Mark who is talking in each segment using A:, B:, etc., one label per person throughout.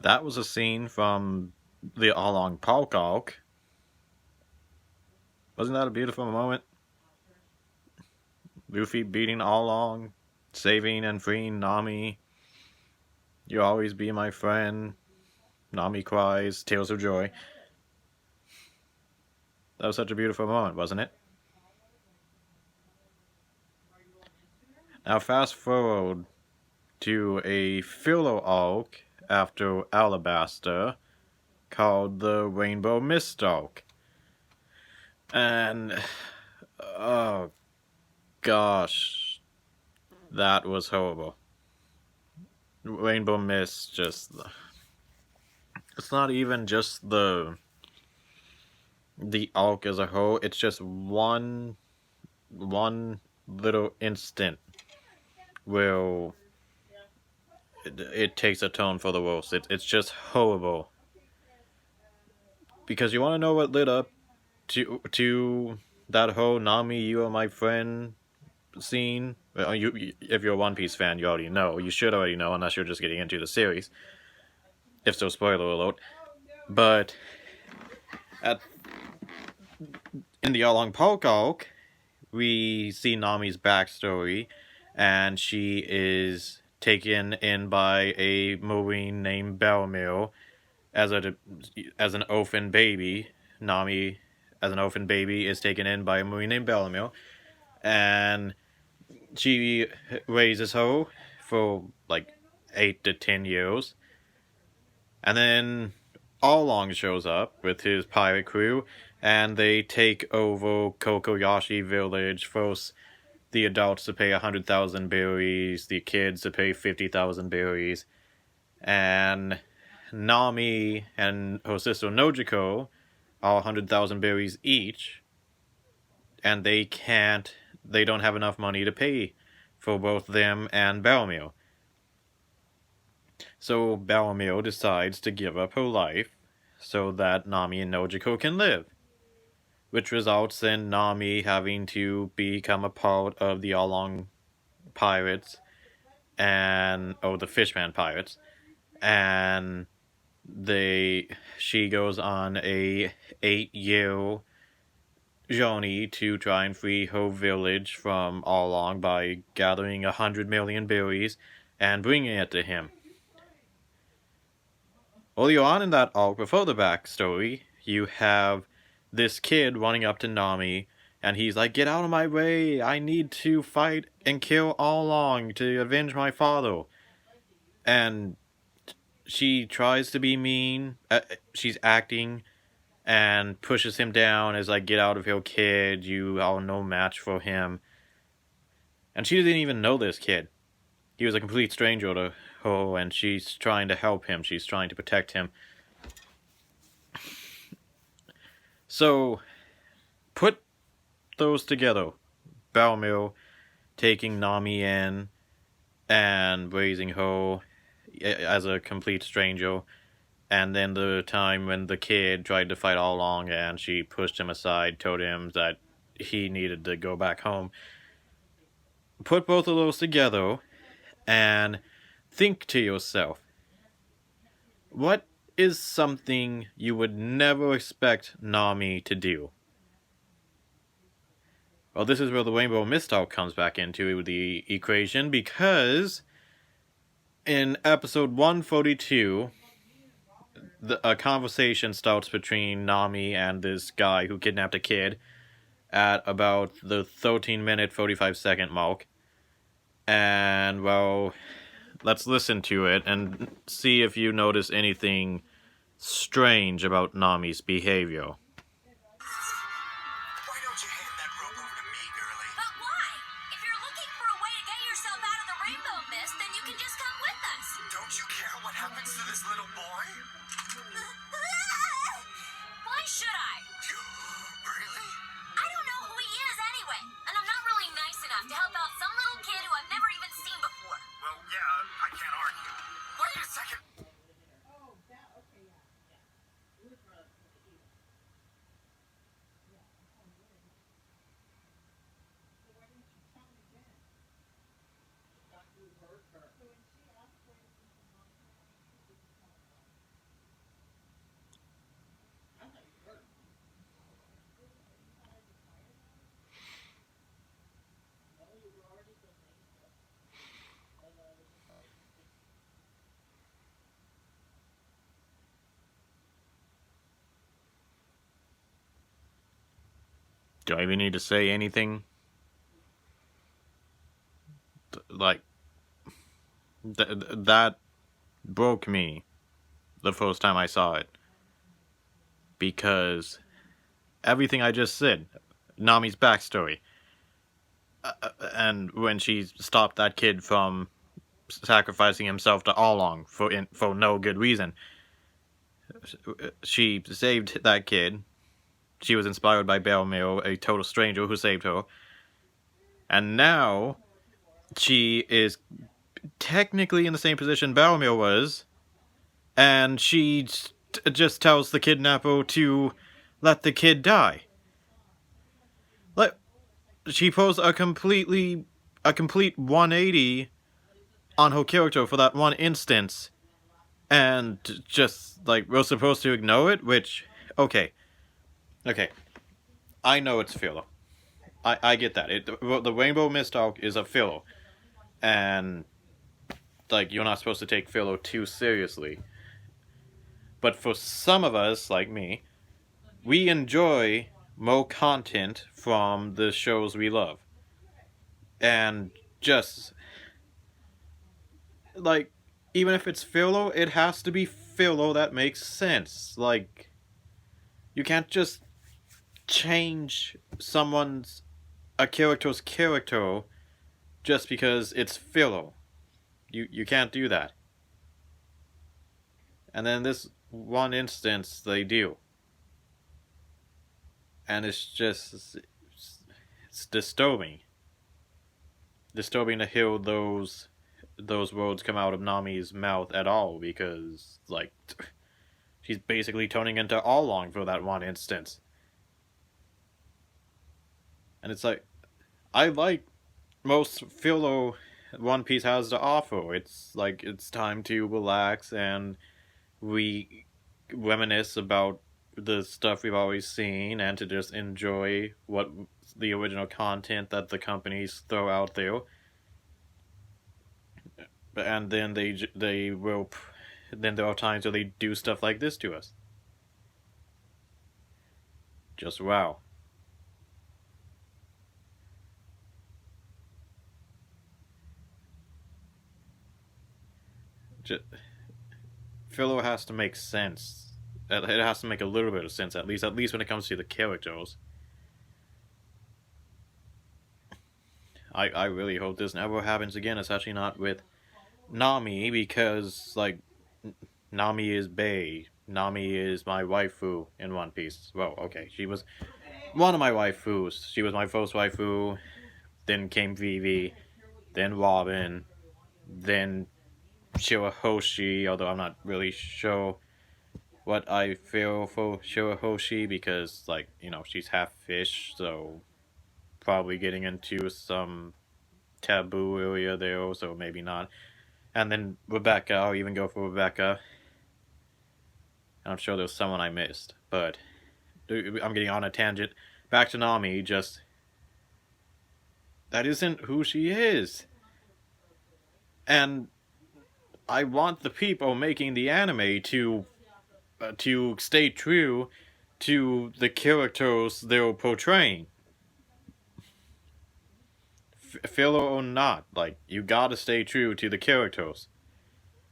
A: That was a scene from the Along Park arc. Wasn't that a beautiful moment? Luffy beating Along, saving and freeing Nami. You'll always be my friend. Nami cries, tears of joy. That was such a beautiful moment, wasn't it? Now fast forward to a filler arc after Alabasta called the Rainbow Mist arc. And, oh gosh, that was horrible. Rainbow Mist just... It's not even just the arc as a whole, it's just one little instant where it takes a tone for the worse. It's just horrible. Because you want to know what led up to that whole Nami, you are my friend scene? If you're a One Piece fan, you already know. You should already know, unless you're just getting into the series. If so, spoiler alert. But in the Along Park arc, we see Nami's backstory, and she is taken in by a marine named Bellamil as an orphan baby. Nami, as an orphan baby, is taken in by a marine named Bellamil, and she raises her for like 8 to 10 years, and then Along shows up with his pirate crew, and they take over Kokoyashi Village. First, the adults to pay 100,000 berries, the kids to pay 50,000 berries, and Nami and her sister Nojiko are 100,000 berries each, and they don't have enough money to pay for both them and Bellamil. So Bellamil decides to give up her life so that Nami and Nojiko can live, which results in Nami having to become a part of the Along Pirates, the Fishman Pirates, and she goes on a 8-year journey to try and free her village from Along by gathering 100 million berries and bringing it to him. Earlier on in that arc, before the backstory, you have this kid running up to Nami, and he's like, "Get out of my way, I need to fight and kill Along to avenge my father." And she tries to be mean, she's acting, and pushes him down as like, "Get out of here, kid, you are no match for him." And she didn't even know this kid. He was a complete stranger to her, and she's trying to help him, she's trying to protect him. So, put those together. Bellamil taking Nami in and raising her as a complete stranger, and then the time when the kid tried to fight all along and she pushed him aside, told him that he needed to go back home. Put both of those together and think to yourself, what is something you would never expect Nami to do? Well, this is where the Rainbow Mist arc comes back into the equation, because in episode 142, a conversation starts between Nami and this guy who kidnapped a kid at about the 13-minute, 45-second mark. And, well, let's listen to it and see if you notice anything strange about Nami's behavior.
B: Why don't you hand that rope over to me, girlie? But why? If you're looking for a way to get yourself out of the rainbow mist, then you can just come with us. Don't you care what happens to this little boy? Why should I? Really? I don't know who he is anyway, and I'm not really nice enough to help out some little kid who I've never even seen before. Well, yeah, I can't argue. Wait a second.
A: Do I even need to say anything? Like, that broke me the first time I saw it. Because everything I just said, Nami's backstory, and when she stopped that kid from sacrificing himself to Oolong for no good reason, she saved that kid. She was inspired by Belmiro, a total stranger who saved her. And now she is technically in the same position Belmiro was, and she just tells the kidnapper to let the kid die. Like, she pulls a complete 180 on her character for that one instance, and just like we're supposed to ignore it. Which, okay, I know it's filler. I get that. The Rainbow Mist arc is a filler, and like you're not supposed to take filler too seriously. But for some of us, like me, we enjoy more content from the shows we love, and just like even if it's filler, it has to be filler that makes sense. Like you can't just change a character's character just because it's filler. You can't do that. And then this one instance they do. And it's just it's disturbing. Disturbing to hear those words come out of Nami's mouth at all, because like she's basically turning into Oolong for that one instance. And it's like I like most filler One Piece has to offer. It's like it's time to relax and we reminisce about the stuff we've always seen and to just enjoy what the original content that the companies throw out there. And then they will then there are times where they do stuff like this to us. Just wow. Just, filler has to make sense. It has to make a little bit of sense, at least when it comes to the characters. I really hope this never happens again, especially not with Nami, because like Nami is bae. Nami is my waifu in One Piece. Well, okay, she was one of my waifus. She was my first waifu. Then came Vivi, then Robin, then Shirahoshi. Although I'm not really sure what I feel for Shirahoshi because, like, she's half fish, so probably getting into some taboo area there, so maybe not. And then Rebecca, I'll even go for Rebecca. And I'm sure there's someone I missed, but I'm getting on a tangent. Back to Nami, just that isn't who she is. And I want the people making the anime to stay true to the characters they're portraying. Filler or not, like you gotta stay true to the characters.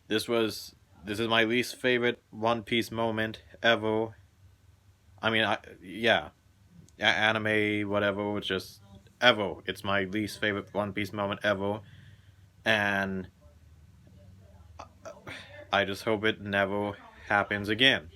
A: This is my least favorite One Piece moment ever. I mean, yeah, anime, whatever, just ever. It's my least favorite One Piece moment ever, and I just hope it never happens again.